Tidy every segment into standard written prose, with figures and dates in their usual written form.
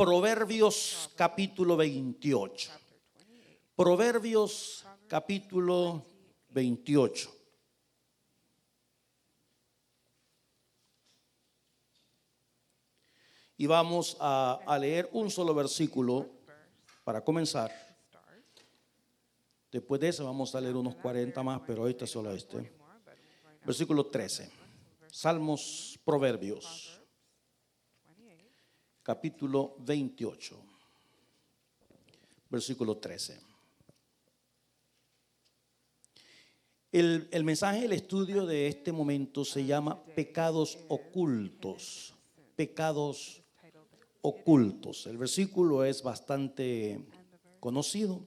Proverbios capítulo 28. Proverbios capítulo 28. Y vamos a leer un solo versículo para comenzar. Después de eso vamos a leer unos 40 más, pero ahorita solo este. Versículo 13. Salmos, Proverbios, capítulo 28, versículo 13. El mensaje, el estudio de este momento se llama pecados ocultos. Pecados ocultos. El versículo es bastante conocido.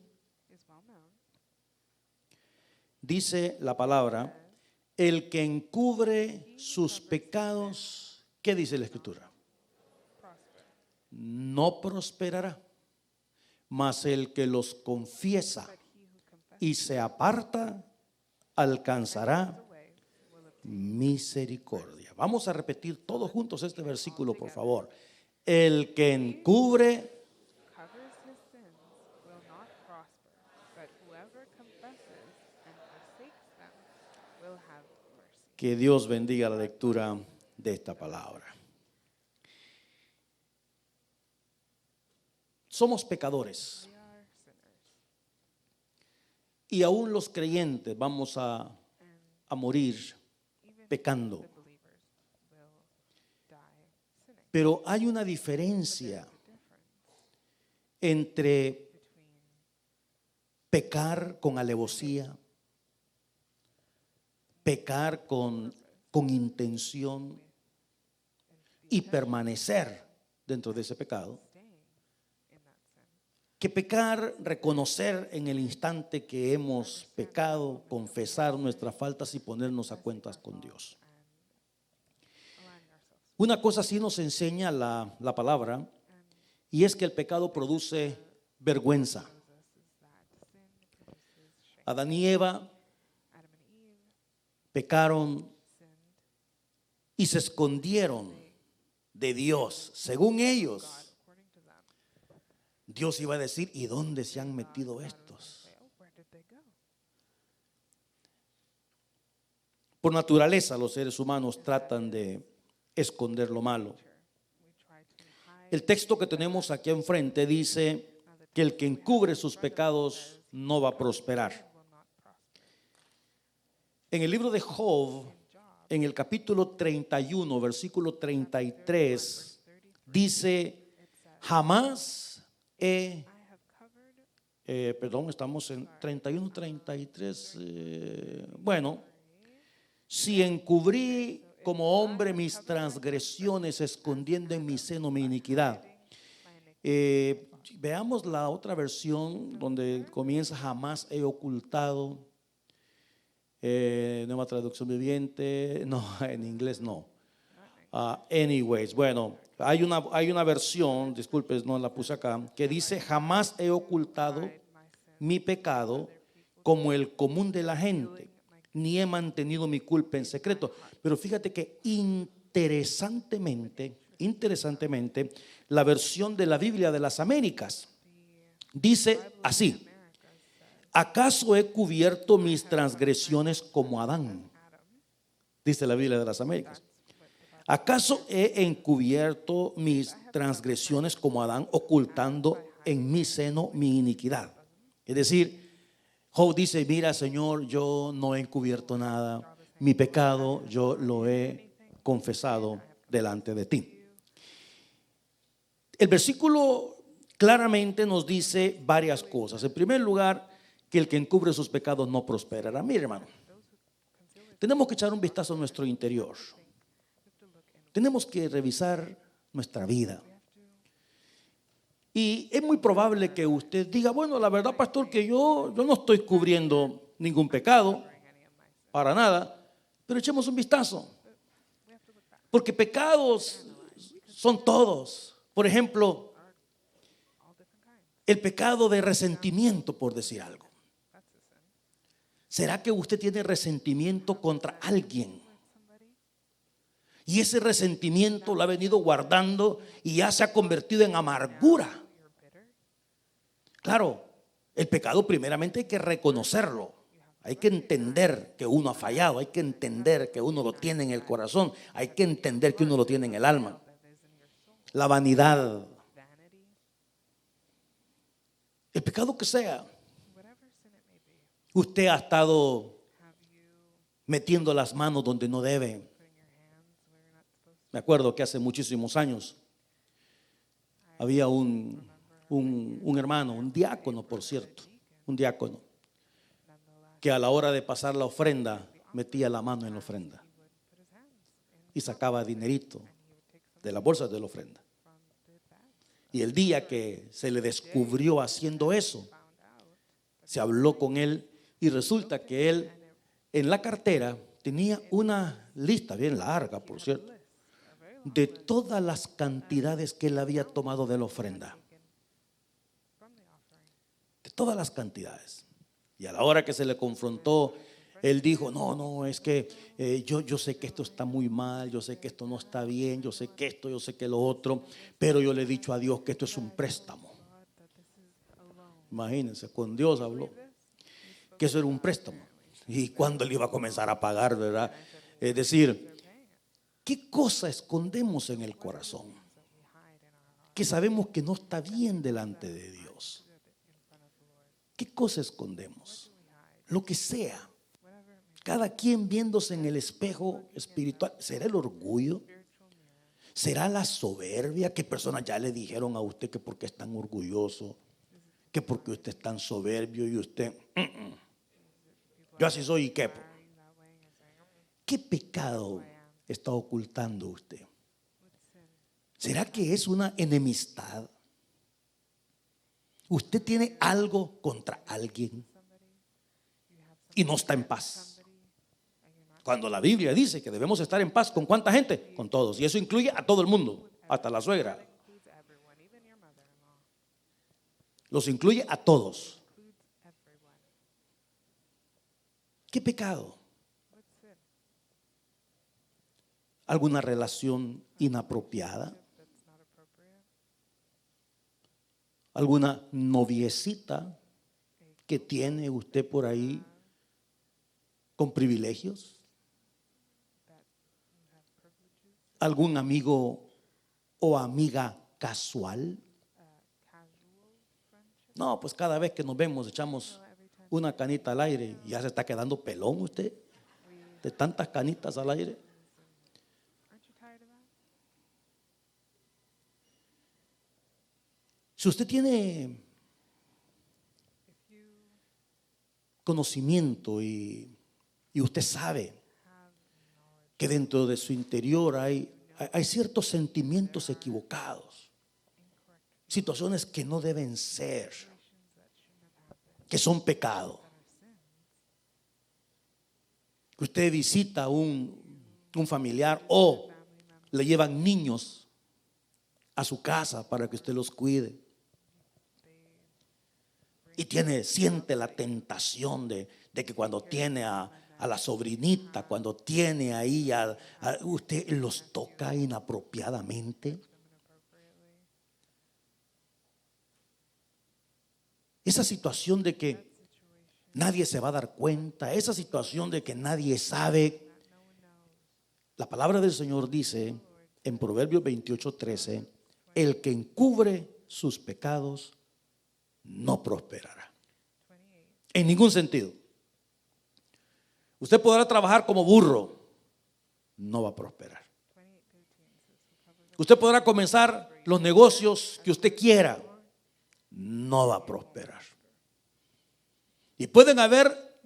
Dice la palabra: el que encubre sus pecados, ¿qué dice la Escritura? No prosperará, mas el que los confiesa y se aparta alcanzará misericordia. Vamos a repetir todos juntos este versículo, por favor. El que encubre Que Dios bendiga la lectura de esta palabra. Somos pecadores. Y aún los creyentes vamos a morir pecando. Pero hay una diferencia entre pecar con alevosía, pecar con intención y permanecer dentro de ese pecado, que pecar, reconocer en el instante que hemos pecado, confesar nuestras faltas y ponernos a cuentas con Dios. Una cosa sí nos enseña la palabra, y es que el pecado produce vergüenza. Adán y Eva pecaron y se escondieron de Dios. Según ellos, Dios iba a decir: ¿y dónde se han metido estos? Por naturaleza, los seres humanos tratan de esconder lo malo. El texto que tenemos aquí enfrente dice que el que encubre sus pecados no va a prosperar. En el libro de Job, en el capítulo 31, versículo 33, dice: jamás estamos en 31, 33. Bueno, si encubrí como hombre mis transgresiones, escondiendo en mi seno mi iniquidad. Veamos la otra versión donde comienza: jamás he ocultado. Nueva traducción viviente, no, en inglés no. Anyways, bueno, hay una versión, disculpe, no la puse acá, que dice: jamás he ocultado mi pecado como el común de la gente, ni he mantenido mi culpa en secreto. Pero fíjate que interesantemente, la versión de la Biblia de las Américas dice así: ¿acaso he cubierto mis transgresiones como Adán? Dice la Biblia de las Américas. ¿Acaso he encubierto mis transgresiones como Adán, ocultando en mi seno mi iniquidad? Es decir, Job dice: mira, Señor, yo no he encubierto nada. Mi pecado yo lo he confesado delante de ti. El versículo claramente nos dice varias cosas. En primer lugar, que el que encubre sus pecados no prosperará. Mire, hermano, tenemos que echar un vistazo a nuestro interior. Tenemos que revisar nuestra vida. Y es muy probable que usted diga: bueno, la verdad, pastor, que yo no estoy cubriendo ningún pecado, para nada. Pero echemos un vistazo, porque pecados son todos. Por ejemplo, el pecado de resentimiento, por decir algo. ¿Será que usted tiene resentimiento contra alguien? Y ese resentimiento lo ha venido guardando y ya se ha convertido en amargura. Claro, el pecado primeramente hay que reconocerlo. Hay que entender que uno ha fallado. Hay que entender que uno lo tiene en el corazón. Hay que entender que uno lo tiene en el alma. La vanidad. El pecado que sea. Usted ha estado metiendo las manos donde no debe. Me acuerdo que hace muchísimos años había un hermano, un diácono, por cierto, un diácono, que a la hora de pasar la ofrenda metía la mano en la ofrenda y sacaba dinerito de la bolsa de la ofrenda. Y el día que se le descubrió haciendo eso, se habló con él y resulta que él en la cartera tenía una lista bien larga, por cierto, de todas las cantidades que él había tomado de la ofrenda. De todas las cantidades. Y a la hora que se le confrontó, él dijo: no, es que yo sé que esto está muy mal, yo sé que esto no está bien, yo sé que esto, yo sé que lo otro, pero yo le he dicho a Dios que esto es un préstamo. Imagínense, con Dios habló que eso era un préstamo. Y cuando él iba a comenzar a pagar, ¿verdad? Es decir, ¿qué cosa escondemos en el corazón? Que sabemos que no está bien delante de Dios. ¿Qué cosa escondemos? Lo que sea. Cada quien viéndose en el espejo espiritual. ¿Será el orgullo? ¿Será la soberbia? ¿Qué personas ya le dijeron a usted que porque es tan orgulloso? Que porque usted es tan soberbio y usted... Yo así soy y qué. ¿Qué pecado está ocultando usted? ¿Será que es una enemistad? ¿Usted tiene algo contra alguien y no está en paz? Cuando la Biblia dice que debemos estar en paz, ¿con cuánta gente? Con todos. Y eso incluye a todo el mundo, hasta la suegra. Los incluye a todos. ¿Qué pecado? ¿Alguna relación inapropiada? ¿Alguna noviecita que tiene usted por ahí con privilegios? ¿Algún amigo o amiga casual? No, pues cada vez que nos vemos echamos una canita al aire y ya se está quedando pelón usted de tantas canitas al aire. Si usted tiene conocimiento y usted sabe que dentro de su interior hay ciertos sentimientos equivocados, situaciones que no deben ser, que son pecado. Que usted visita a un familiar o le llevan niños a su casa para que usted los cuide. Y siente la tentación de que cuando tiene a la sobrinita, cuando tiene ahí usted los toca inapropiadamente. Esa situación de que nadie se va a dar cuenta, esa situación de que nadie sabe. La palabra del Señor dice en Proverbios 28:13: el que encubre sus pecados no prosperará. En ningún sentido. Usted podrá trabajar como burro, no va a prosperar. Usted podrá comenzar los negocios que usted quiera, no va a prosperar. Y pueden haber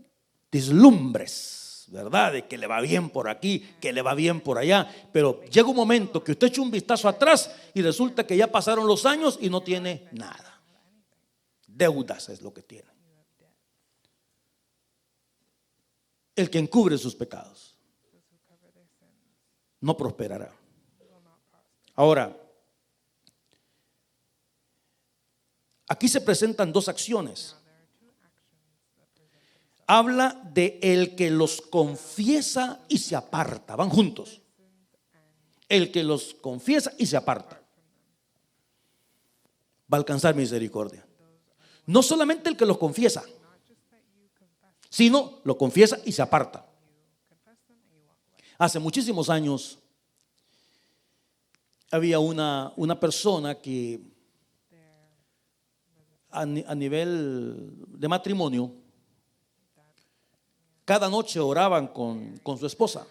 deslumbres, ¿verdad? De que le va bien por aquí, que le va bien por allá, pero llega un momento que usted echa un vistazo atrás y resulta que ya pasaron los años y no tiene nada. Deudas es lo que tiene. El que encubre sus pecados no prosperará. Ahora, aquí se presentan dos acciones. Habla de el que los confiesa y se aparta, van juntos. El que los confiesa y se aparta va a alcanzar misericordia. No solamente el que los confiesa, sino lo confiesa y se aparta. Hace muchísimos años había una persona que a nivel de matrimonio, cada noche oraban con su esposa.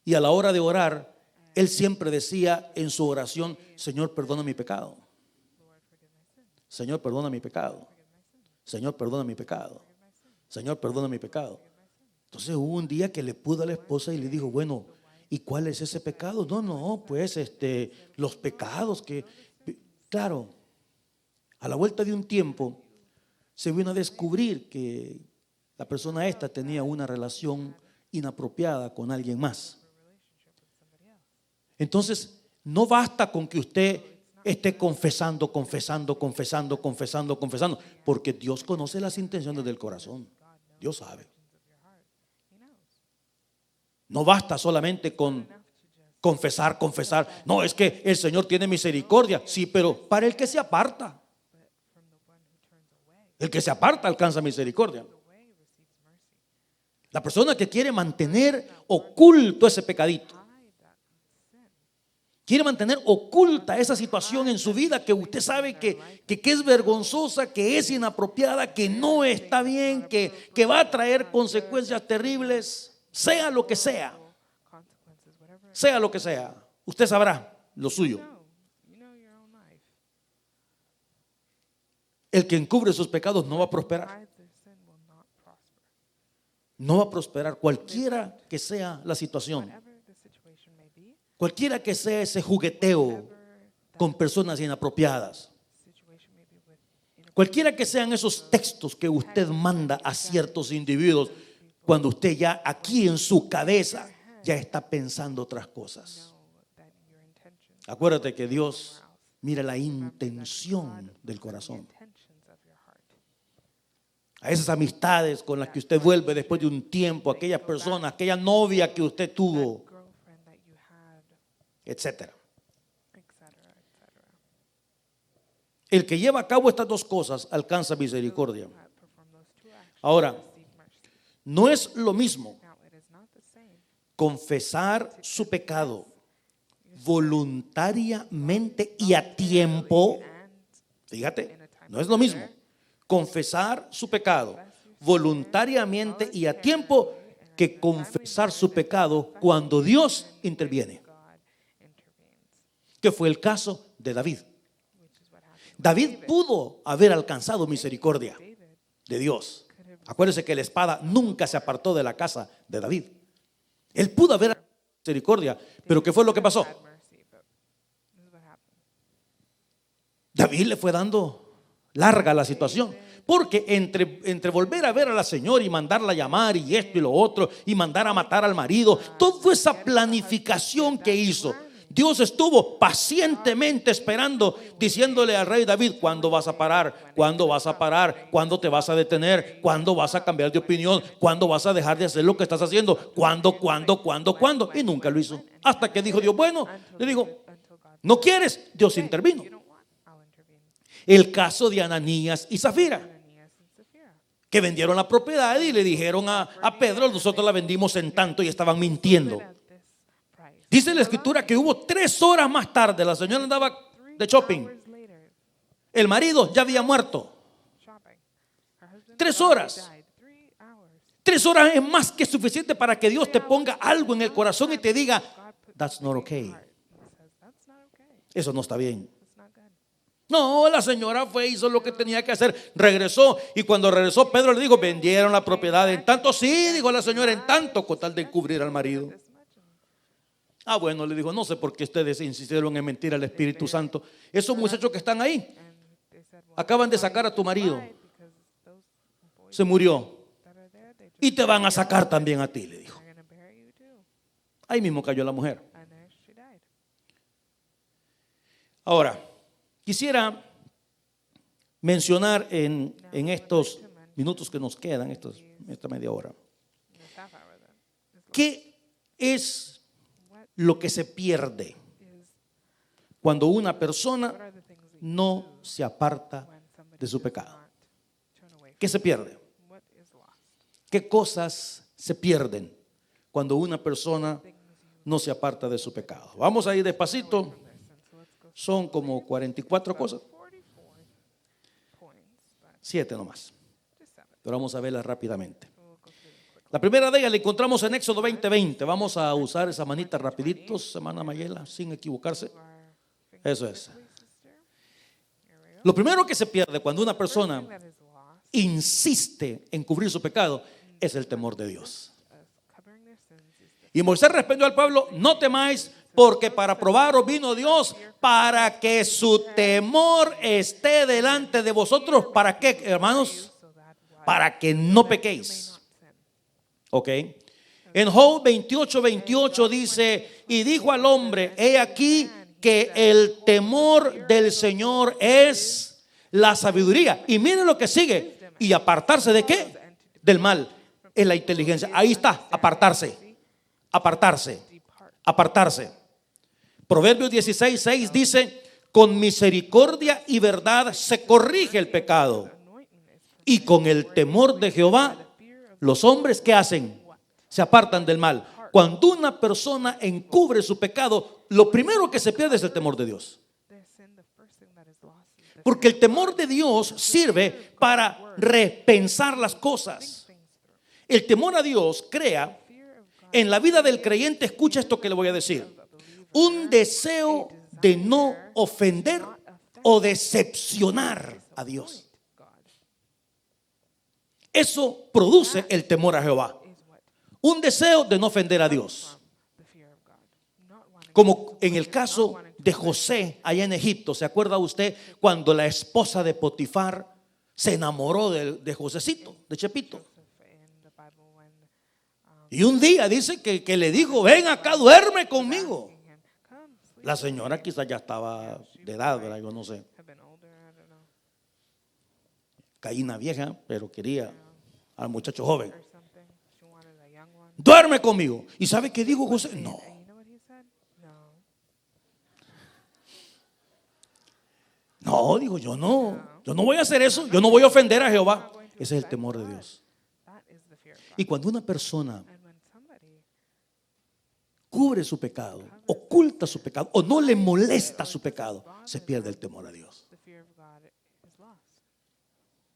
Y a la hora de orar, él siempre decía en su oración: Señor, perdona mi pecado. Señor, perdona mi pecado. Señor, perdona mi pecado. Señor, perdona mi pecado. Entonces hubo un día que le pudo a la esposa y le dijo: bueno, ¿y cuál es ese pecado? No, pues los pecados que... Claro, a la vuelta de un tiempo se vino a descubrir que la persona esta tenía una relación inapropiada con alguien más. Entonces, no basta con que usted esté confesando, porque Dios conoce las intenciones del corazón. Dios sabe. No basta solamente con confesar. No, es que el Señor tiene misericordia. Sí, pero para el que se aparta. El que se aparta alcanza misericordia. La persona que quiere mantener oculto ese pecadito, quiere mantener oculta esa situación en su vida que usted sabe que es vergonzosa, que es inapropiada, que no está bien, que va a traer consecuencias terribles, sea lo que sea. Sea lo que sea, usted sabrá lo suyo. El que encubre sus pecados no va a prosperar. No va a prosperar, cualquiera que sea la situación. Cualquiera que sea ese jugueteo con personas inapropiadas. Cualquiera que sean esos textos que usted manda a ciertos individuos, cuando usted ya aquí en su cabeza ya está pensando otras cosas. Acuérdate que Dios mira la intención del corazón. A esas amistades con las que usted vuelve después de un tiempo, aquella persona, aquella novia que usted tuvo, etcétera. El que lleva a cabo estas dos cosas alcanza misericordia. Ahora, no es lo mismo confesar su pecado voluntariamente y a tiempo. Fíjate, no es lo mismo confesar su pecado voluntariamente y a tiempo que confesar su pecado cuando Dios interviene, que fue el caso de David. David pudo haber alcanzado misericordia de Dios. Acuérdense que la espada nunca se apartó de la casa de David. Él pudo haber alcanzado misericordia, pero ¿qué fue lo que pasó? David le fue dando larga la situación, porque entre volver a ver a la señora y mandarla a llamar y esto y lo otro y mandar a matar al marido, toda esa planificación que hizo, Dios estuvo pacientemente esperando, diciéndole al rey David: ¿cuándo vas a parar? ¿Cuándo vas a parar? ¿Cuándo te vas a detener? ¿Cuándo vas a cambiar de opinión? ¿Cuándo vas a dejar de hacer lo que estás haciendo? ¿Cuándo? Y nunca lo hizo. Hasta que dijo Dios: bueno, le dijo, ¿no quieres? Dios intervino. El caso de Ananías y Zafira, que vendieron la propiedad y le dijeron a Pedro: nosotros la vendimos en tanto, y estaban mintiendo. Dice la escritura que hubo 3 horas más tarde, la señora andaba de shopping, el marido ya había muerto. 3 horas. 3 horas es más que suficiente para que Dios te ponga algo en el corazón y te diga: that's not okay. Eso no está bien. No, la señora fue, hizo lo que tenía que hacer, regresó, y cuando regresó Pedro le dijo: vendieron la propiedad en tanto. Sí, dijo la señora, en tanto, con tal de encubrir al marido. Ah, bueno, le dijo: no sé por qué ustedes insistieron en mentir al Espíritu Santo. Esos muchachos que están ahí acaban de sacar a tu marido, se murió, y te van a sacar también a ti, le dijo. Ahí mismo cayó la mujer. Ahora, quisiera mencionar en estos minutos que nos quedan, esta media hora, ¿qué es lo que se pierde cuando una persona no se aparta de su pecado? ¿Qué se pierde? ¿Qué cosas se pierden cuando una persona no se aparta de su pecado? Vamos a ir despacito. Son como 44 cosas. 7 nomás. Pero vamos a verlas rápidamente. La primera de ellas la encontramos en Éxodo 20:20. Vamos a usar esa manita rapidito, hermana Mayela, sin equivocarse. Eso es. Lo primero que se pierde cuando una persona insiste en cubrir su pecado es el temor de Dios. Y Moisés respondió al pueblo: no temáis, porque para probaros vino Dios, para que su temor esté delante de vosotros. ¿Para qué, hermanos? Para que no pequéis. Ok. En Job 28:28 dice: y dijo al hombre: he aquí que el temor del Señor es la sabiduría. Y miren lo que sigue: y apartarse de qué? Del mal. Es la inteligencia. Ahí está, apartarse. Apartarse. Apartarse. Proverbios 16:6 dice: con misericordia y verdad se corrige el pecado, y con el temor de Jehová los hombres, ¿qué hacen? Se apartan del mal. Cuando una persona encubre su pecado, lo primero que se pierde es el temor de Dios. Porque el temor de Dios sirve para repensar las cosas. El temor a Dios crea en la vida del creyente, escucha esto que le voy a decir, un deseo de no ofender o decepcionar a Dios. Eso produce el temor a Jehová. Un deseo de no ofender a Dios. Como en el caso de José allá en Egipto. ¿Se acuerda usted cuando la esposa de Potifar se enamoró de Josecito, de Chepito? Y un día dice que le dijo: ven acá, duerme conmigo. La señora quizás ya estaba de edad, ¿verdad? Yo no sé. Caína vieja, pero quería al muchacho joven. Duerme conmigo. ¿Y sabe qué dijo José? No. No, digo, yo no voy a hacer eso. Yo no voy a ofender a Jehová. Ese es el temor de Dios. Y cuando una persona cubre su pecado, oculta su pecado o no le molesta su pecado, se pierde el temor a Dios.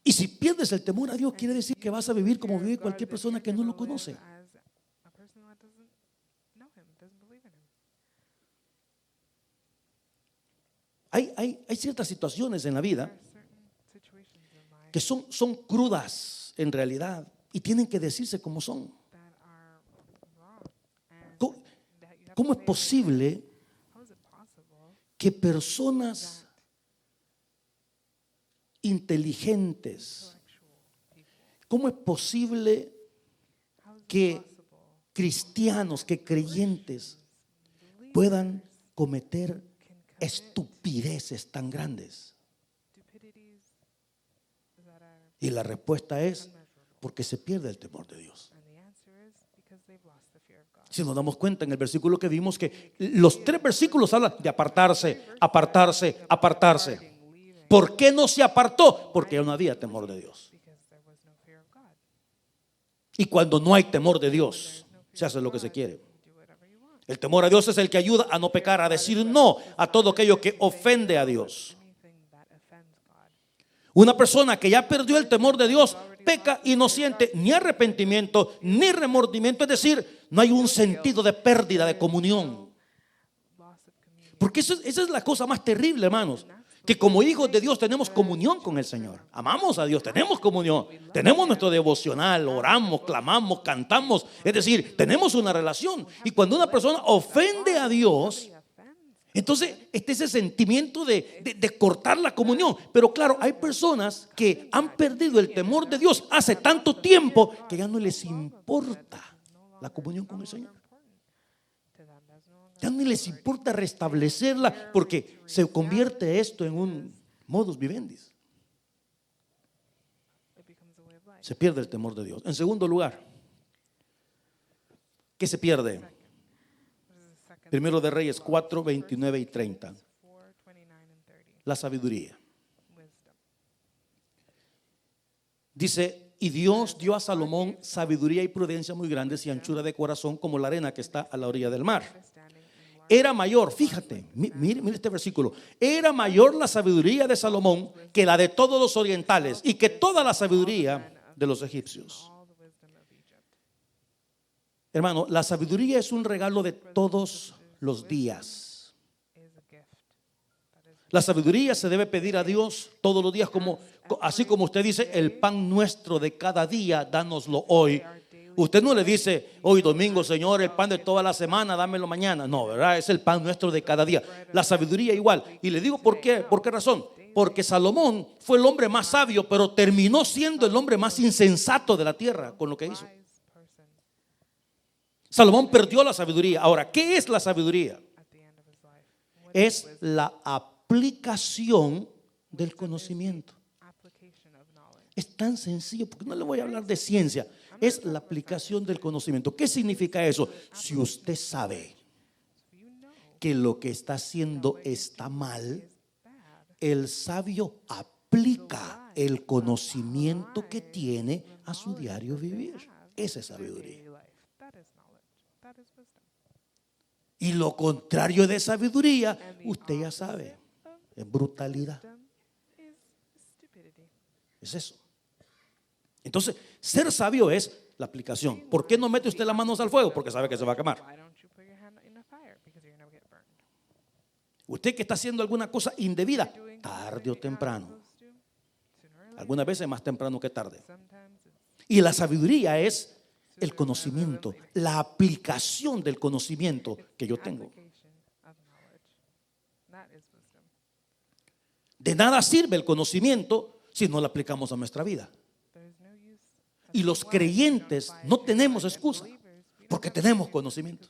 Y si pierdes el temor a Dios, quiere decir que vas a vivir como vive cualquier persona que no lo conoce. Hay ciertas situaciones en la vida que son crudas en realidad y tienen que decirse como son. ¿Cómo es posible que personas inteligentes, cómo es posible que cristianos, que creyentes puedan cometer estupideces tan grandes? Y la respuesta es porque se pierde el temor de Dios. Si nos damos cuenta en el versículo que vimos, que los 3 versículos hablan de apartarse, apartarse, apartarse. ¿Por qué no se apartó? Porque no había temor de Dios. Y cuando no hay temor de Dios, se hace lo que se quiere. El temor a Dios es el que ayuda a no pecar, a decir no a todo aquello que ofende a Dios. Una persona que ya perdió el temor de Dios peca y no siente ni arrepentimiento ni remordimiento, es decir, no hay un sentido de pérdida de comunión. Porque esa es la cosa más terrible, hermanos, que como hijos de Dios tenemos comunión con el Señor. Amamos a Dios, tenemos comunión, tenemos nuestro devocional, oramos, clamamos, cantamos, es decir, tenemos una relación. Y cuando una persona ofende a Dios, entonces ese sentimiento de cortar la comunión. Pero claro, hay personas que han perdido el temor de Dios hace tanto tiempo que ya no les importa la comunión con el Señor. Ya no les importa restablecerla, porque se convierte esto en un modus vivendi. Se pierde el temor de Dios. En segundo lugar, ¿qué se pierde? Primero de Reyes 4, 29 y 30. La sabiduría. Dice, y Dios dio a Salomón sabiduría y prudencia muy grandes y anchura de corazón como la arena que está a la orilla del mar. Era mayor, fíjate, mire este versículo. Era mayor la sabiduría de Salomón que la de todos los orientales y que toda la sabiduría de los egipcios. Hermano, la sabiduría es un regalo de todos los días. La sabiduría se debe pedir a Dios todos los días, así como usted dice, el pan nuestro de cada día, dánoslo hoy. Usted no le dice, hoy domingo, Señor, el pan de toda la semana, dámelo mañana. No, ¿verdad? Es el pan nuestro de cada día. La sabiduría igual. Y le digo por qué razón. Porque Salomón fue el hombre más sabio, pero terminó siendo el hombre más insensato de la tierra con lo que hizo. Salomón perdió la sabiduría. Ahora, ¿qué es la sabiduría? Es la aplicación del conocimiento. Es tan sencillo, porque no le voy a hablar de ciencia. Es la aplicación del conocimiento. ¿Qué significa eso? Si usted sabe que lo que está haciendo está mal, el sabio aplica el conocimiento que tiene a su diario vivir. Esa es sabiduría. Y lo contrario de sabiduría, usted ya sabe, es brutalidad. Es eso. Entonces, ser sabio es la aplicación. ¿Por qué no mete usted las manos al fuego? Porque sabe que se va a quemar. Usted que está haciendo alguna cosa indebida, tarde o temprano. Algunas veces más temprano que tarde. Y la sabiduría es el conocimiento, la aplicación del conocimiento que yo tengo. De nada sirve el conocimiento si no lo aplicamos a nuestra vida. Y los creyentes no tenemos excusa porque tenemos conocimiento.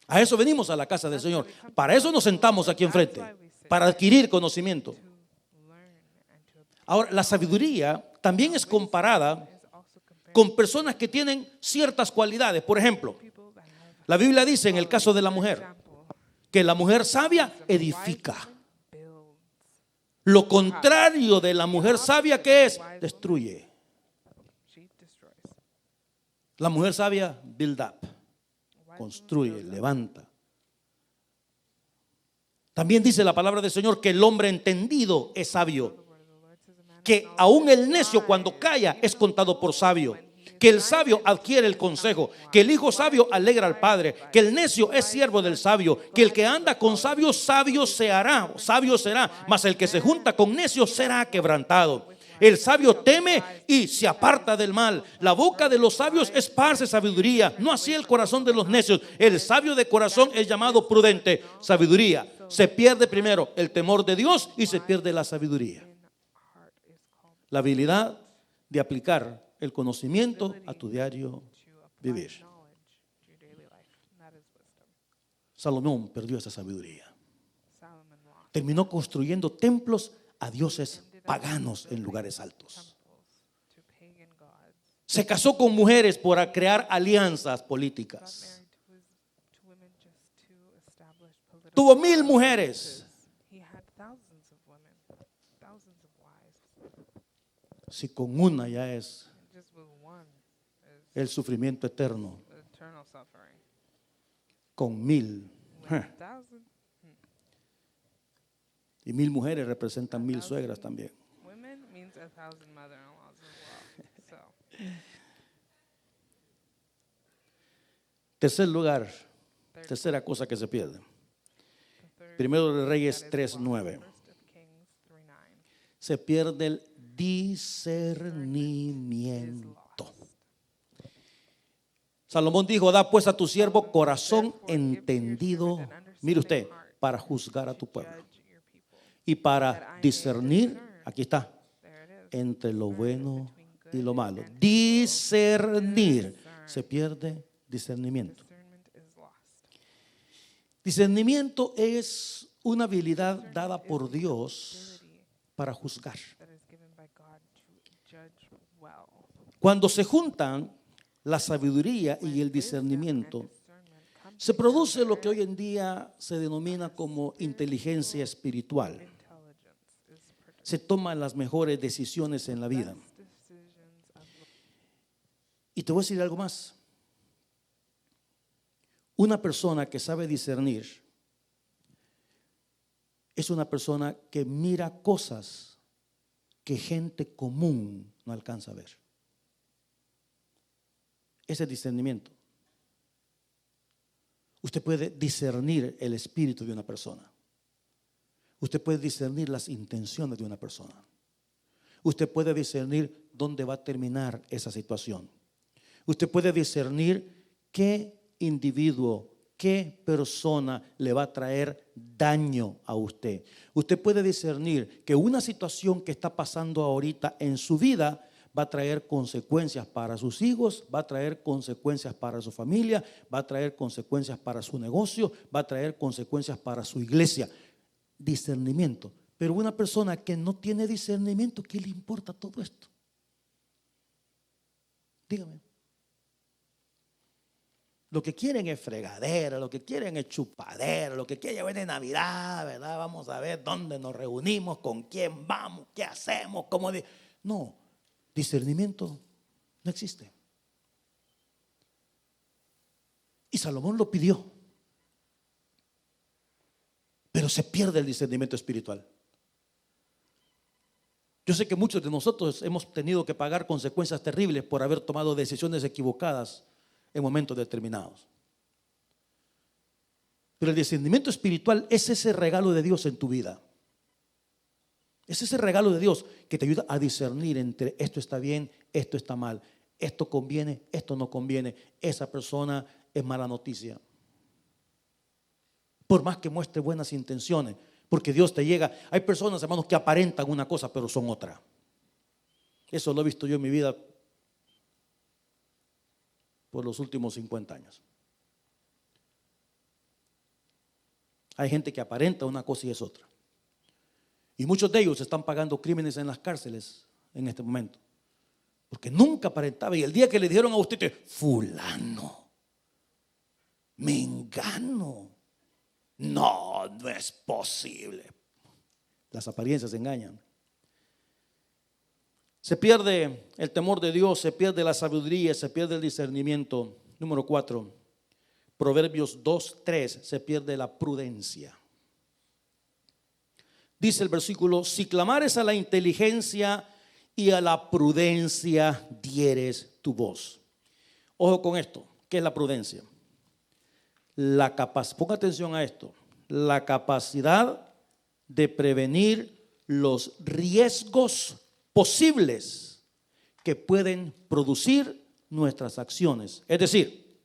A eso venimos a la casa del Señor. Para eso nos sentamos aquí enfrente, para adquirir conocimiento. Ahora, la sabiduría también es comparada con personas que tienen ciertas cualidades. Por ejemplo, la Biblia dice en el caso de la mujer que la mujer sabia edifica. Lo contrario de la mujer sabia, ¿qué es? Destruye. La mujer sabia, build up, construye, levanta. También dice la palabra del Señor que el hombre entendido es sabio. Que aún el necio cuando calla es contado por sabio. Que el sabio adquiere el consejo. Que el hijo sabio alegra al padre. Que el necio es siervo del sabio. Que el que anda con sabios, sabio se hará, sabio será. Mas el que se junta con necios será quebrantado. El sabio teme y se aparta del mal. La boca de los sabios esparce sabiduría. No así el corazón de los necios. El sabio de corazón es llamado prudente. Sabiduría. Se pierde primero el temor de Dios y se pierde la sabiduría. La habilidad de aplicar el conocimiento a tu diario vivir. Salomón perdió esa sabiduría. Terminó construyendo templos a dioses paganos en lugares altos. Se casó con mujeres para crear alianzas políticas. Tuvo 1000 mujeres. Si con una ya es el sufrimiento eterno, con 1000. Y 1000 mujeres representan 1000 suegras también. Tercer lugar, tercera cosa que se pierde. Primero de Reyes 3:9. Se pierde el discernimiento. Salomón dijo: da pues a tu siervo corazón entendido, mire usted, para juzgar a tu pueblo y para discernir, aquí está, entre lo bueno y lo malo. Discernir. Se pierde discernimiento. Discernimiento es una habilidad dada por Dios para juzgar. Cuando se juntan la sabiduría y el discernimiento, Se produce lo que hoy en día se denomina como inteligencia espiritual. Se toman las mejores decisiones en la vida. Y te voy a decir algo más. Una persona que sabe discernir es una persona que mira cosas que gente común no alcanza a ver. Ese es discernimiento. Usted puede discernir el espíritu de una persona. Usted puede discernir las intenciones de una persona. Usted puede discernir dónde va a terminar esa situación. Usted puede discernir qué individuo, qué persona le va a traer daño a usted. Usted puede discernir que una situación que está pasando ahorita en su vida va a traer consecuencias para sus hijos, va a traer consecuencias para su familia, va a traer consecuencias para su negocio, va a traer consecuencias para su iglesia. Discernimiento. Pero una persona que no tiene discernimiento, ¿qué le importa todo esto? Dígame. Lo que quieren es fregadera, lo que quieren es chupadera, lo que quieren es de Navidad, ¿verdad? Vamos a ver dónde nos reunimos, con quién vamos, qué hacemos, cómo. No, discernimiento no existe. Y Salomón lo pidió, pero se pierde el discernimiento espiritual. Yo sé que muchos de nosotros hemos tenido que pagar consecuencias terribles por haber tomado decisiones equivocadas en momentos determinados. Pero el discernimiento espiritual es ese regalo de Dios en tu vida. Es ese regalo de Dios que te ayuda a discernir entre esto está bien, esto está mal, esto conviene, esto no conviene, esa persona es mala noticia. Por más que muestre buenas intenciones, porque Dios te llega. Hay personas, hermanos, que aparentan una cosa pero son otra. Eso lo he visto yo en mi vida por los últimos 50 años. Hay gente que aparenta una cosa y es otra. Y muchos de ellos están pagando crímenes en las cárceles en este momento. Porque nunca aparentaba. Y el día que le dijeron a usted, fulano, mengano, no es posible. Las apariencias engañan. Se pierde el temor de Dios, se pierde la sabiduría, se pierde el discernimiento. Número 4, Proverbios 2:3, se pierde la prudencia. Dice el versículo: si clamares a la inteligencia y a la prudencia dieres tu voz. Ojo con esto, ¿qué es la prudencia? Ponga atención a esto, la capacidad de prevenir los riesgos posibles que pueden producir nuestras acciones. Es decir,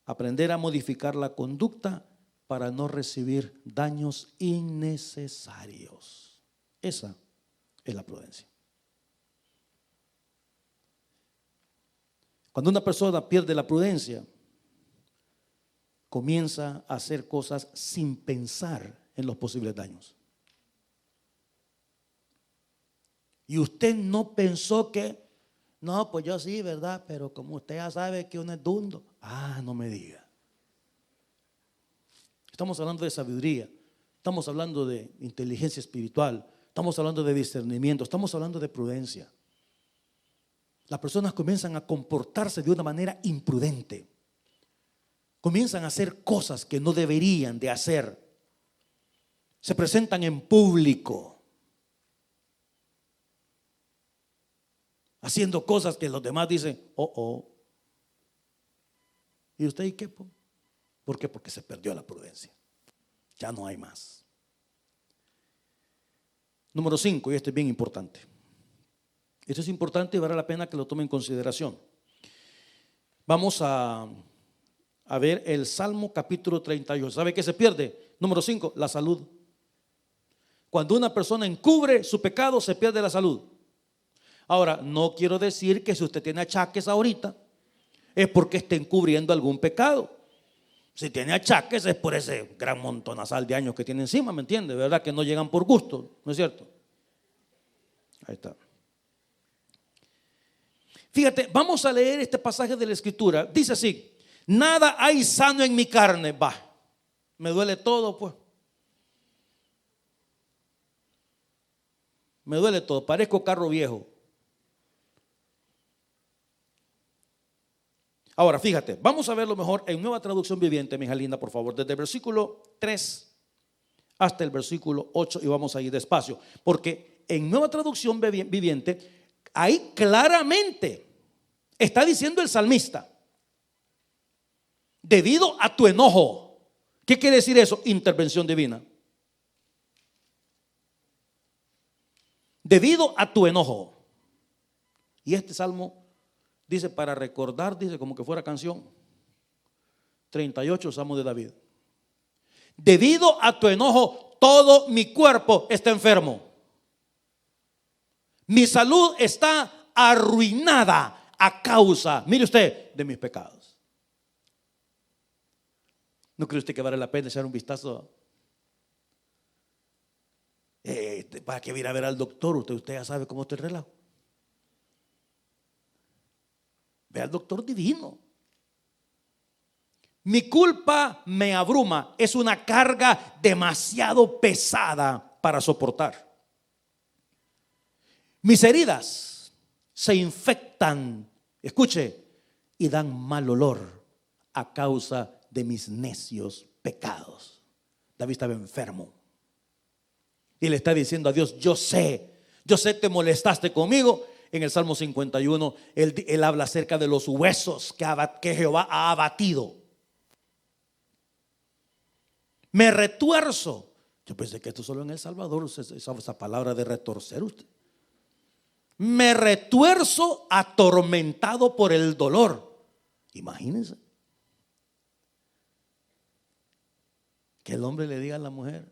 aprender a modificar la conducta para no recibir daños innecesarios. Esa es la prudencia. Cuando una persona pierde la prudencia, comienza a hacer cosas sin pensar en los posibles daños. Y usted no pensó que, no, pues yo sí, ¿verdad? Pero como usted ya sabe que uno es dundo. No me diga. Estamos hablando de sabiduría, estamos hablando de inteligencia espiritual, estamos hablando de discernimiento, estamos hablando de prudencia. Las personas comienzan a comportarse de una manera imprudente. Comienzan a hacer cosas que no deberían de hacer. Se presentan en público haciendo cosas que los demás dicen, ¿y usted y qué? ¿Por qué? Porque se perdió la prudencia. Ya no hay más. Número 5, y este es bien importante. Esto es importante y vale la pena que lo tome en consideración. Vamos a ver el Salmo capítulo 38. ¿Sabe qué se pierde? Número 5, la salud. Cuando una persona encubre su pecado, se pierde la salud. Ahora, no quiero decir que si usted tiene achaques ahorita, es porque esté encubriendo algún pecado. Si tiene achaques es por ese gran montonazal de años que tiene encima, ¿me entiende? ¿Verdad? Que no llegan por gusto, ¿no es cierto? Ahí está. Fíjate, vamos a leer este pasaje de la Escritura. Dice así: Nada hay sano en mi carne. Va, me duele todo, pues. Me duele todo, parezco carro viejo. Ahora, fíjate, vamos a verlo mejor en Nueva Traducción Viviente, mi hija linda, por favor, desde el versículo 3 hasta el versículo 8, y vamos a ir despacio, porque en Nueva Traducción Viviente, ahí claramente está diciendo el salmista: debido a tu enojo. ¿Qué quiere decir eso? Intervención divina. Debido a tu enojo. Y este salmo dice, para recordar, dice como que fuera canción, 38, Salmo de David. Debido a tu enojo, todo mi cuerpo está enfermo. Mi salud está arruinada a causa, mire usted, de mis pecados. ¿No cree usted que vale la pena echar un vistazo? ¿Para qué ir a ver al doctor? Usted ya sabe cómo está el relajo. Ve al doctor divino. Mi culpa me abruma. Es una carga demasiado pesada para soportar. Mis heridas se infectan, escuche, y dan mal olor a causa de mis necios pecados. David estaba enfermo y le está diciendo a Dios: yo sé te molestaste conmigo. En el Salmo 51 él habla acerca de los huesos que Jehová ha abatido. Me retuerzo. Yo pensé que esto solo en El Salvador esa palabra de retorcer usted. Me retuerzo atormentado por el dolor. Imagínense que el hombre le diga a la mujer: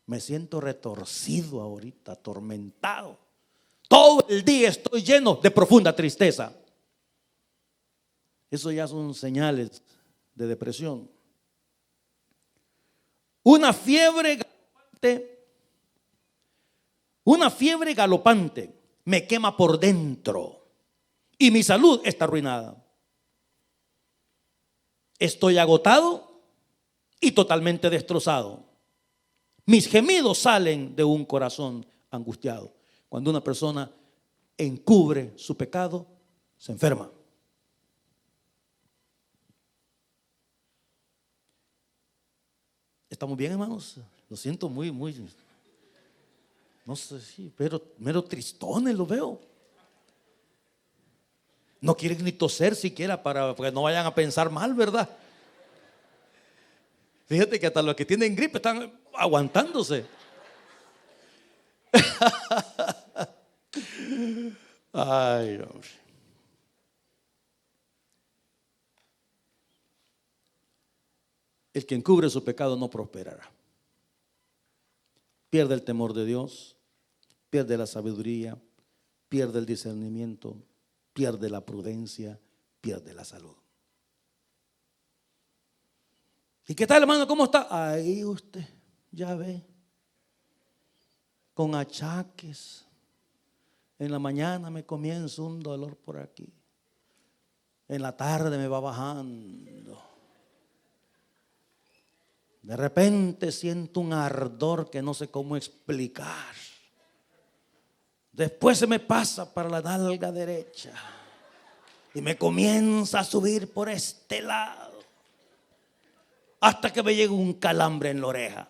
me siento retorcido ahorita, atormentado. Todo el día estoy lleno de profunda tristeza. Eso ya son señales de depresión. Una fiebre galopante me quema por dentro y mi salud está arruinada. Estoy agotado y totalmente destrozado. Mis gemidos salen de un corazón angustiado. Cuando una persona encubre su pecado, se enferma. ¿Estamos bien, hermanos? Lo siento muy, no sé si, pero mero tristones lo veo. No quieren ni toser siquiera para que no vayan a pensar mal, ¿verdad? Fíjate que hasta los que tienen gripe están aguantándose. Ay, hombre. El que encubre su pecado no prosperará. Pierde el temor de Dios, pierde la sabiduría, pierde el discernimiento, pierde la prudencia, pierde la salud. ¿Y qué tal, hermano? ¿Cómo está? Ahí usted, ya ve, con achaques. En la mañana me comienza un dolor por aquí. En la tarde me va bajando. De repente siento un ardor que no sé cómo explicar. Después se me pasa para la nalga derecha y me comienza a subir por este lado hasta que me llega un calambre en la oreja.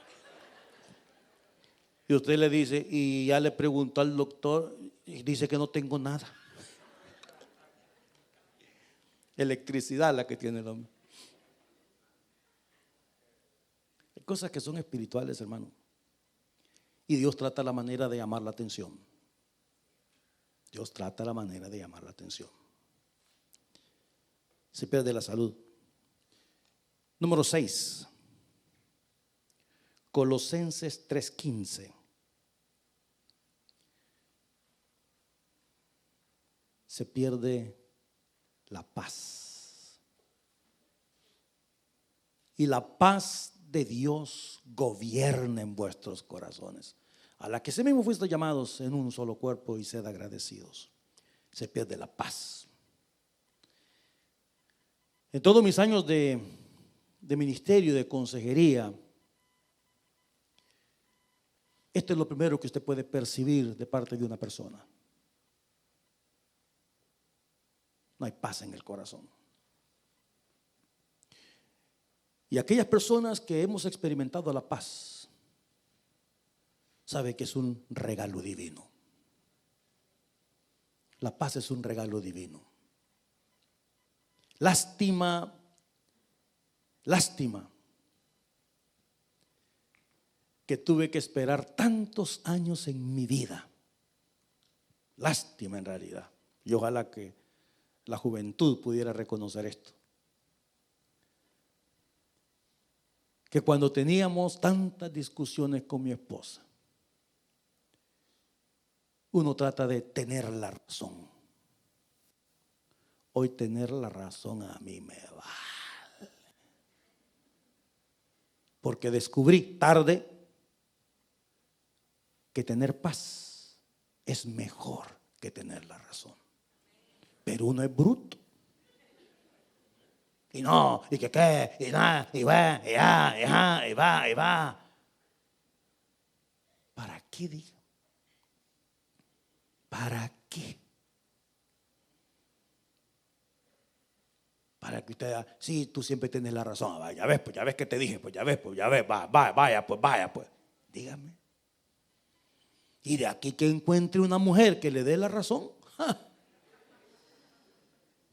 Y usted le dice, y ya le preguntó al doctor, y dice que no tengo nada. Electricidad la que tiene el hombre. Hay cosas que son espirituales, hermano. Y Dios trata la manera de llamar la atención. Dios trata la manera de llamar la atención. Se pierde la salud. Número 6. Colosenses 3:15. Se pierde la paz. Y la paz de Dios gobierna en vuestros corazones, a la que se mismo fuiste llamados en un solo cuerpo, y sed agradecidos. Se pierde la paz. En todos mis años de ministerio, de consejería, esto es lo primero que usted puede percibir de parte de una persona. No hay paz en el corazón. Y aquellas personas que hemos experimentado la paz, sabe que es un regalo divino. La paz es un regalo divino. Lástima que tuve que esperar tantos años en mi vida. Lástima en realidad. Y ojalá que la juventud pudiera reconocer esto. Que cuando teníamos tantas discusiones con mi esposa, uno trata de tener la razón. Hoy tener la razón a mí me vale. Porque descubrí tarde que tener paz es mejor que tener la razón. Pero uno es bruto. Y no, y que qué, y nada, y va, y ya, y va, y va, y va. ¿Para qué digo? ¿Para qué? Para que usted, sí, tú siempre tienes la razón. Ya ves, pues ya ves que te dije, pues ya ves, vaya, pues. Dígame. Y de aquí que encuentre una mujer que le dé la razón. ¡Ja!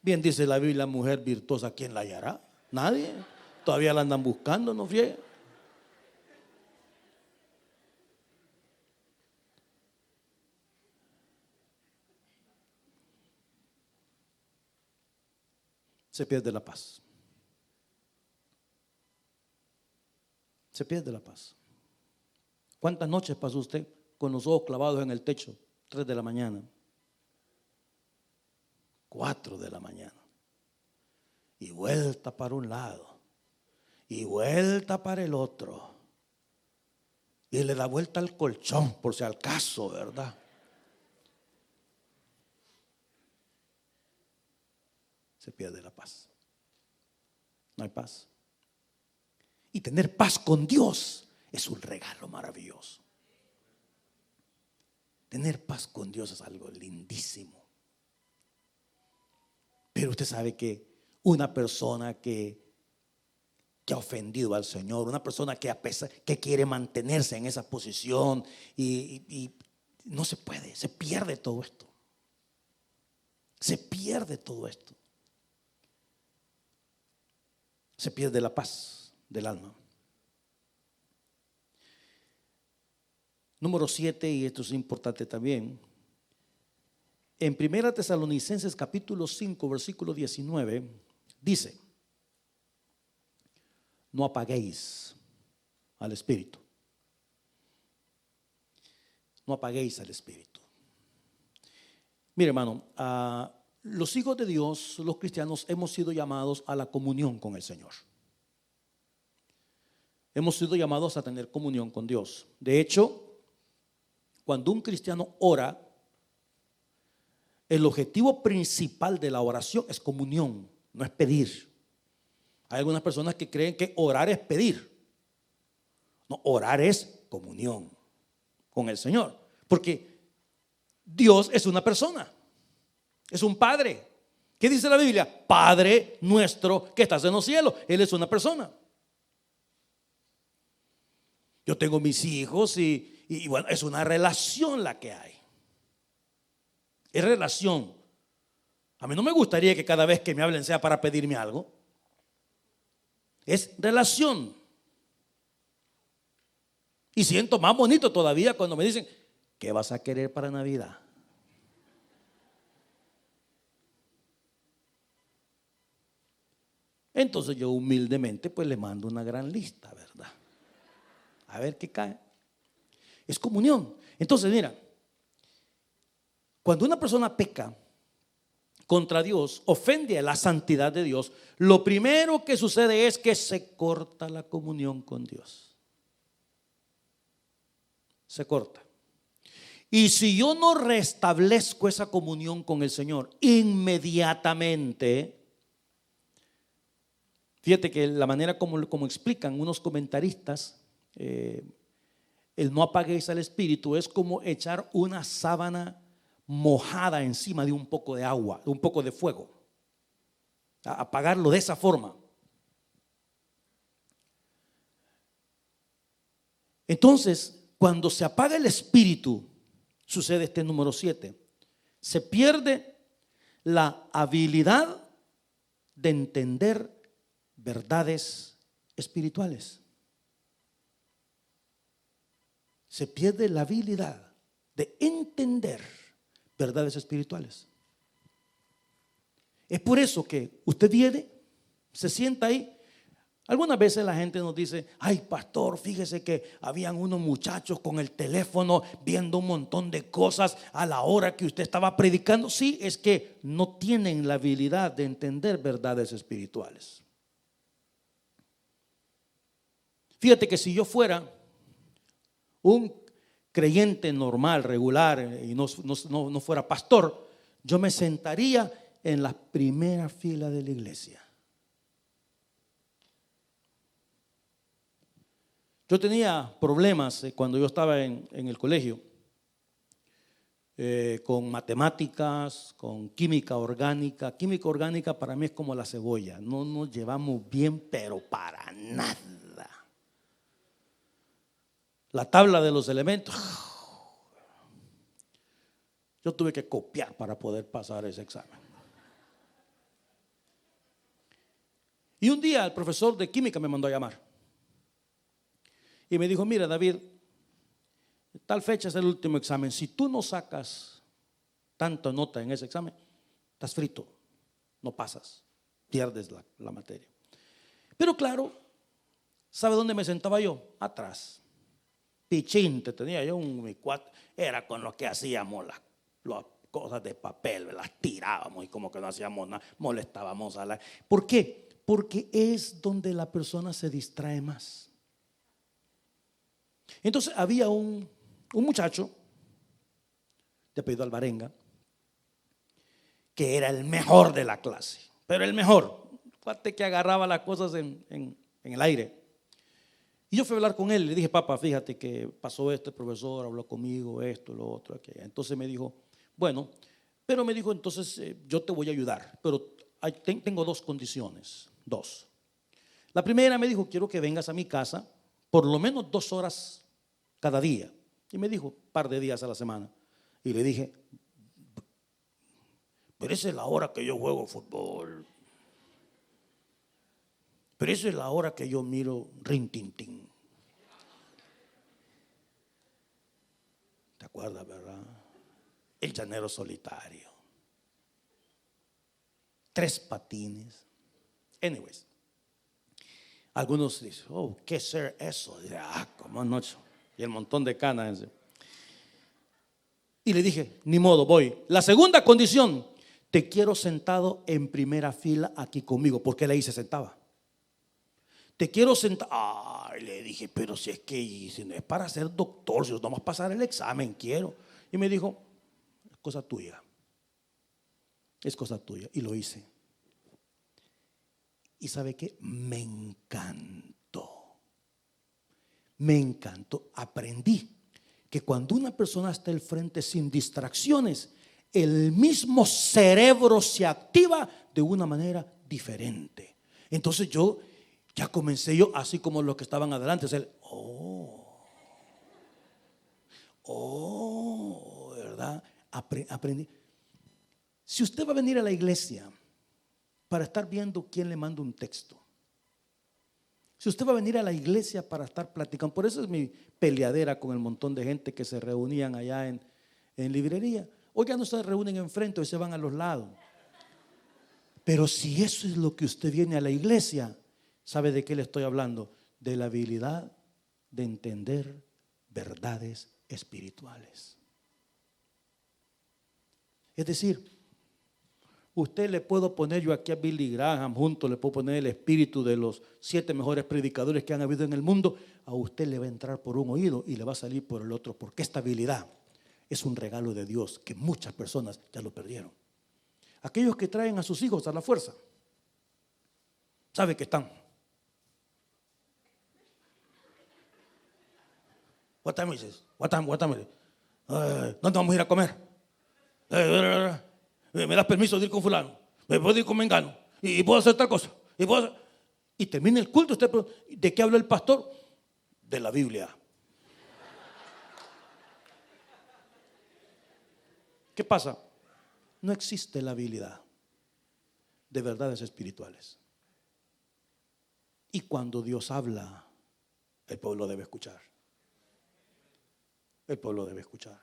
Bien dice la Biblia, mujer virtuosa, ¿quién la hallará? Nadie. Todavía la andan buscando, no friegue. Se pierde la paz. Se pierde la paz. ¿Cuántas noches pasó usted con los ojos clavados en el techo? 3 de la mañana, 4 de la mañana, y vuelta para un lado y vuelta para el otro, y le da vuelta al colchón por si al caso, ¿verdad? Se pierde la paz. No hay paz. Y tener paz con Dios es un regalo maravilloso. Tener paz con Dios es algo lindísimo. Pero usted sabe que una persona que ha ofendido al Señor, una persona que quiere mantenerse en esa posición y no se puede, se pierde todo esto. Se pierde todo esto. Se pierde la paz del alma. Número 7, y esto es importante también. En 1 Tesalonicenses capítulo 5, versículo 19, dice: no apaguéis al Espíritu. No apaguéis al Espíritu. Mire, hermano, los hijos de Dios, los cristianos, hemos sido llamados a la comunión con el Señor. Hemos sido llamados a tener comunión con Dios. De hecho, cuando un cristiano ora, el objetivo principal de la oración es comunión, no es pedir. Hay algunas personas que creen que orar es pedir. No, orar es comunión con el Señor. Porque Dios es una persona, es un Padre. ¿Qué dice la Biblia? Padre nuestro que estás en los cielos. Él es una persona. Yo tengo mis hijos y bueno, es una relación la que hay. Es relación. A mí no me gustaría que cada vez que me hablen sea para pedirme algo. Es relación. Y siento más bonito todavía cuando me dicen: ¿qué vas a querer para Navidad? Entonces yo humildemente pues le mando una gran lista, ¿verdad? A ver qué cae. Es comunión. Entonces mira, cuando una persona peca contra Dios, ofende a la santidad de Dios, lo primero que sucede es que se corta la comunión con Dios. Se corta. Y si yo no restablezco esa comunión con el Señor inmediatamente, Fíjate que la manera como explican unos comentaristas, el no apaguéis al espíritu es como echar una sábana mojada encima de un poco de agua, de un poco de fuego. Apagarlo de esa forma. Entonces, cuando se apaga el espíritu, sucede este número 7. Se pierde la habilidad de entender verdades espirituales. Se pierde la habilidad de entender verdades espirituales. Es por eso que usted viene, se sienta ahí. Algunas veces la gente nos dice: ay, pastor, fíjese que habían unos muchachos con el teléfono viendo un montón de cosas a la hora que usted estaba predicando. Sí, es que no tienen la habilidad de entender verdades espirituales. Fíjate que si yo fuera un creyente normal, regular, y no fuera pastor, yo me sentaría en la primera fila de la iglesia. Yo tenía problemas cuando yo estaba en el colegio, con matemáticas, con química orgánica. Química orgánica para mí es como la cebolla, no nos llevamos bien, pero para nada. La tabla de los elementos, yo tuve que copiar para poder pasar ese examen. Y un día el profesor de química me mandó a llamar y me dijo: mira, David, tal fecha es el último examen. Si tú no sacas tanta nota en ese examen, estás frito, no pasas, pierdes la materia. Pero claro, ¿sabe dónde me sentaba yo? Atrás. Pichinte tenía yo, mi cuarto, era con lo que hacíamos las cosas de papel, las tirábamos y como que no hacíamos nada, molestábamos a la. ¿Por qué? Porque es donde la persona se distrae más. Entonces había un muchacho de apellido Alvarenga que era el mejor de la clase, pero el mejor, cuate que agarraba las cosas en el aire. Y yo fui a hablar con él, le dije: papá, fíjate que pasó este profesor, habló conmigo, esto, lo otro, aquello. Entonces me dijo: bueno, pero me dijo, entonces yo te voy a ayudar, pero tengo dos condiciones, dos. La primera, me dijo: quiero que vengas a mi casa por lo menos 2 horas cada día. Y me dijo: un par de días a la semana. Y le dije: pero esa es la hora que yo juego fútbol. Pero esa es la hora que yo miro Rin Tin Tin. ¿Te acuerdas, verdad? El llanero solitario. 3 patines. Anyways. Algunos dicen: oh, ¿qué es eso? ¿Cómo no? Y el montón de canas. Y le dije: ni modo, voy. La segunda condición: te quiero sentado en primera fila aquí conmigo, porque él ahí se sentaba. Te quiero sentar. Ay, le dije: pero si es que si no es para ser doctor, si no vamos a pasar el examen, quiero. Y me dijo: es cosa tuya. Es cosa tuya. Y lo hice. ¿Y sabe qué? Me encantó. Me encantó. Aprendí que cuando una persona está al frente sin distracciones, el mismo cerebro se activa de una manera diferente. Entonces ya comencé yo, así como los que estaban adelante, a hacer: ¿verdad? Aprendí. Si usted va a venir a la iglesia para estar viendo quién le manda un texto, si usted va a venir a la iglesia para estar platicando, por eso es mi peleadera con el montón de gente que se reunían allá en librería. Hoy ya no se reúnen enfrente, hoy se van a los lados. Pero si eso es lo que usted viene a la iglesia, ¿sabe de qué le estoy hablando? De la habilidad de entender verdades espirituales. Es decir, usted le puedo poner yo aquí a Billy Graham junto, le puedo poner el espíritu de los 7 mejores predicadores que han habido en el mundo. A usted le va a entrar por un oído y le va a salir por el otro, porque esta habilidad es un regalo de Dios que muchas personas ya lo perdieron. Aquellos que traen a sus hijos a la fuerza. sabe que están. What time is this? What time is it? ¿Dónde vamos a ir a comer? ¿Me das permiso de ir con fulano? ¿Me puedo ir con mengano? ¿Y puedo hacer tal cosa? Y termina el culto. Usted, ¿de qué habla el pastor? De la Biblia. ¿Qué pasa? No existe la habilidad de verdades espirituales. Y cuando Dios habla, el pueblo debe escuchar. El pueblo debe escuchar.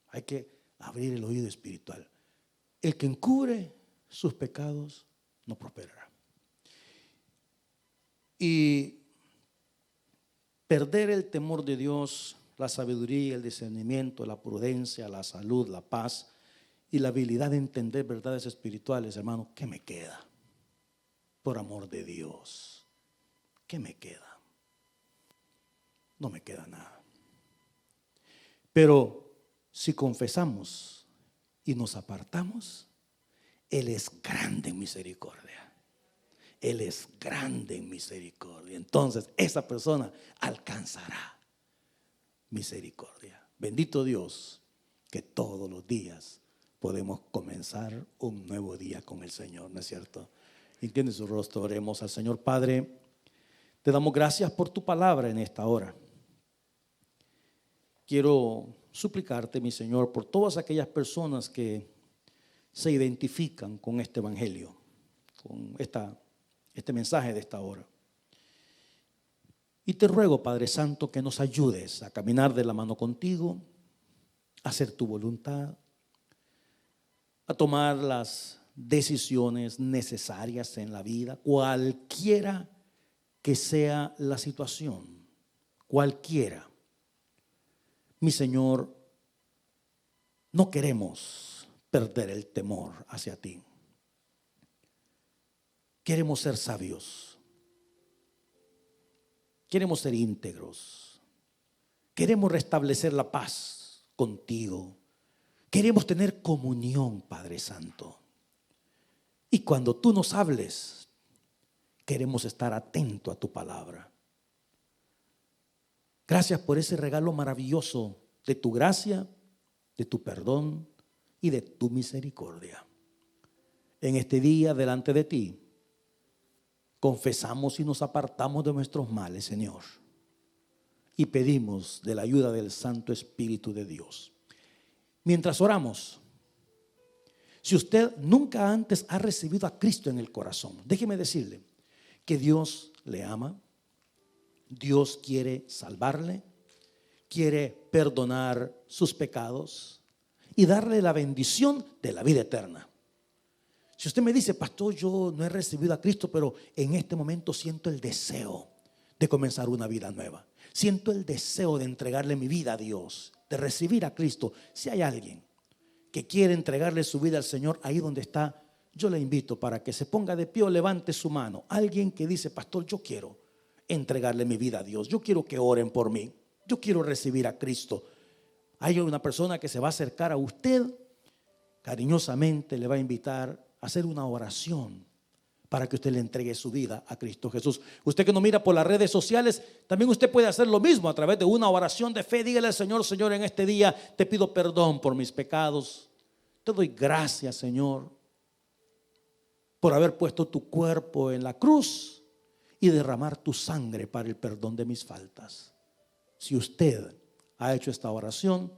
Hay que abrir el oído espiritual. El que encubre sus pecados no prosperará. Y perder el temor de Dios, la sabiduría, el discernimiento, la prudencia, la salud, la paz y la habilidad de entender verdades espirituales, hermano, ¿qué me queda? Por amor de Dios, ¿qué me queda? No me queda nada. Pero si confesamos y nos apartamos, Él es grande en misericordia. Él es grande en misericordia. Entonces esa persona alcanzará misericordia. Bendito Dios, que todos los días podemos comenzar un nuevo día con el Señor, ¿no es cierto? Incline su rostro, oremos al Señor. Padre, te damos gracias por tu palabra en esta hora. Quiero suplicarte, mi Señor, por todas aquellas personas que se identifican con este evangelio, con este mensaje de esta hora. Y te ruego, Padre Santo, que nos ayudes a caminar de la mano contigo, a hacer tu voluntad, a tomar las decisiones necesarias en la vida, cualquiera que sea la situación, cualquiera. Mi Señor, no queremos perder el temor hacia ti. Queremos ser sabios. Queremos ser íntegros. Queremos restablecer la paz contigo. Queremos tener comunión, Padre Santo. Y cuando tú nos hables, queremos estar atentos a tu palabra. Gracias por ese regalo maravilloso de tu gracia, de tu perdón y de tu misericordia. En este día delante de ti, confesamos y nos apartamos de nuestros males, Señor. Y pedimos de la ayuda del Santo Espíritu de Dios. Mientras oramos, si usted nunca antes ha recibido a Cristo en el corazón, déjeme decirle que Dios le ama. Dios quiere salvarle, quiere perdonar sus pecados y darle la bendición de la vida eterna. Si usted me dice, pastor, yo no he recibido a Cristo, pero en este momento siento el deseo de comenzar una vida nueva. Siento el deseo de entregarle mi vida a Dios, de recibir a Cristo. Si hay alguien que quiere entregarle su vida al Señor ahí donde está, yo le invito para que se ponga de pie o levante su mano. Alguien que dice, pastor, yo quiero entregarle mi vida a Dios. Yo quiero que oren por mí. Yo quiero recibir a Cristo. Hay una persona que se va a acercar a usted, cariñosamente le va a invitar a hacer una oración para que usted le entregue su vida a Cristo Jesús. Usted que nos mira por las redes sociales, también usted puede hacer lo mismo a través de una oración de fe. Dígale al Señor, Señor, en este día te pido perdón por mis pecados. Te doy gracias, Señor, por haber puesto tu cuerpo en la cruz y derramar tu sangre para el perdón de mis faltas. Si usted ha hecho esta oración,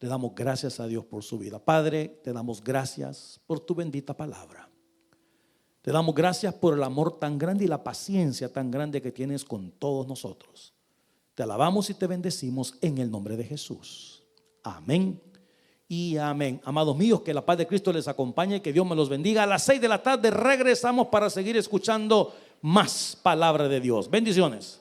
le damos gracias a Dios por su vida. Padre, te damos gracias por tu bendita palabra. Te damos gracias por el amor tan grande y la paciencia tan grande que tienes con todos nosotros. Te alabamos y te bendecimos en el nombre de Jesús. Amén y amén. Amados míos, que la paz de Cristo les acompañe y que Dios me los bendiga. A las 6 de la tarde regresamos para seguir escuchando más palabra de Dios. Bendiciones.